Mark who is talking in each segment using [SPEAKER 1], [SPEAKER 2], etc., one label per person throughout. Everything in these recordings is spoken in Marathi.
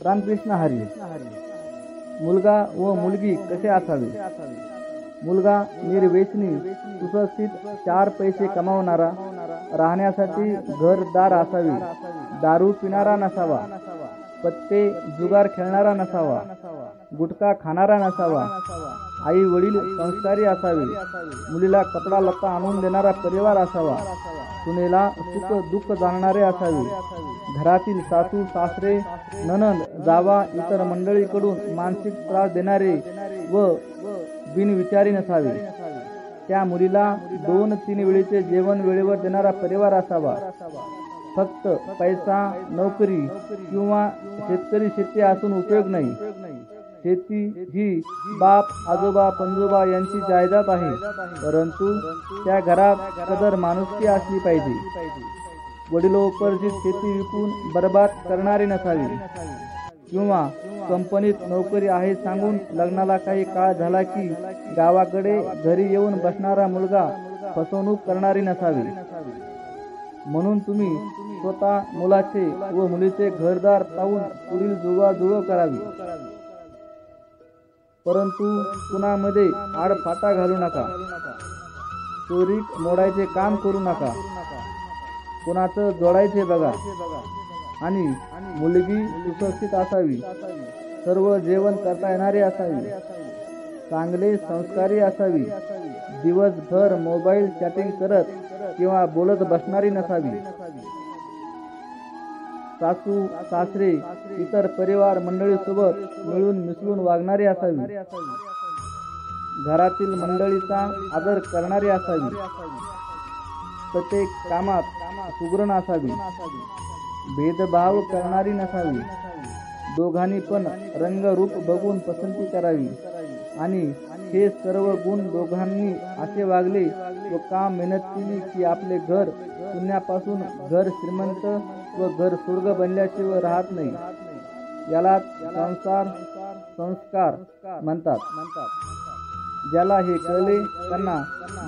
[SPEAKER 1] रामकृष्ण हरी. मुलगा व मुलगी कसे असावे? मुलगा निर्व्यसनी, सुशिक्षित, 4 पैसे कमावणारा, राहण्यासाठी घरदार असावे, दारू पिणारा नसावा, पत्ते जुगार खेळणारा नसावा, गुटखा खाणारा नसावा, आई वडील संस्कारी असावे, मुलीला कपडा लत्ता आणून देणारा परिवार असावा, सुनेला सुख दुःख जाणणारे असावे, घरातील सासू सासरे नणंद जावा इतर मंडळीकडून मानसिक त्रास देणारे व बिनविचारी नसावे, त्या मुलीला 2-3 वेळेचे जेवण वेळेवर देणारा परिवार असावा, फक्त पैसा नोकरी किंवा शेतकरी शेती असून उपयोग नाही. शेती ही बाप आजोबा पणजोबा यांची जायदाद आहे, परंतु त्या घरात कदर माणुसकी असली पाहिजे. वडिलोपार्जित शेती विकून बर्बाद करणारी नसावी किंवा कंपनीत नोकरी आहे सांगून लग्नाला काही काळ झाला की गावाकडे घरी येऊन बसणारा मुलगा फसवणूक करणारी नसावी. म्हणून तुम्ही स्वतः मुलाचे व मुलीचे घरदार पाहून पुढील जुळवाजुळव करावी, परंतु कुणामध्ये आडफाटा घालू नका, चोरीक मोडायचे काम करू नका, कुणाचं जोडायचे बघा. आणि मुलगी सुशिक्षित असावी, सर्व जेवण करता येणारी असावी, चांगले संस्कारी असावी, दिवसभर मोबाईल चॅटिंग करत किंवा बोलत बसणारी नसावी, सासू सासरे इतर परिवार मंडळीसोबत मिळून मिसळून वागणारी असावी, घरातील मंडळीचा आदर करणारी असावी, प्रत्येक कामात सुगरण असावी, भेदभाव करणारी नसावी, दोघांनी पण रंगरूप बघून पसंती करावी आणि हे सर्व गुण दोघांनी असे वागले व काम मेहनत केली की आपले घर शून्यापासून घर श्रीमंत व घर स्वर्ग बनल्याशिवाय राहत नाही. याला संस्कार म्हणतात. ज्याला हे कळले त्यांना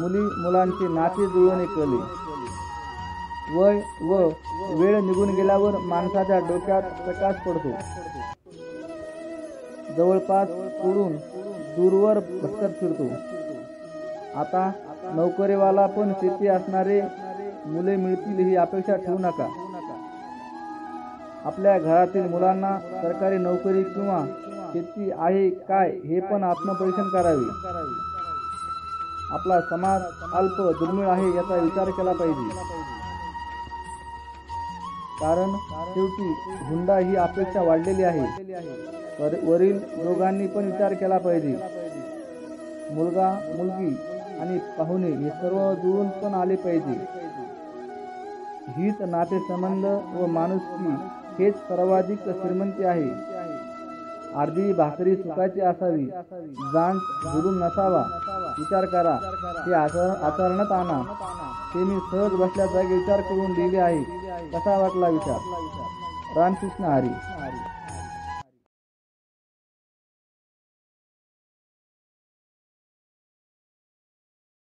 [SPEAKER 1] मुली मुलांचे नाते जुळवणे कळले. वय व वेळ निघून गेल्यावर माणसाच्या डोक्यात प्रकाश पडतो. जवळपास सोडून दूरवर भटकत फिरतो. आता नोकरीवाला पण शेती असणारे मुले मिळतील ही अपेक्षा ठेवू नका. आपल्या घरातील मुलांना सरकारी नोकरी किंवा शेती आहे काय हे पण आत्मपरीक्षण करावे. आपला समाज अल्प दुर्मिळ आहे याचा विचार केला पाहिजे, कारण शेवटी हुंडा ही अपेक्षा वाढलेली आहे. वरील दोघांनी पण विचार केला पाहिजे. मुलगा मुलगी आणि पाहुणे हे सर्व जुळून पण आले पाहिजे. हीच नातेसंबंध व माणुसकी हेच सर्वाधिक श्रीमंती आहे. अर्धी भाकरी सुखाची असावी, जांच जुलूम नसावा. विचार करा, हे आचरणात आणा. ते मी सहज बसल्या जागी विचार करून लिहिले आहे. कसा वाटला विचार? रामकृष्ण हरी.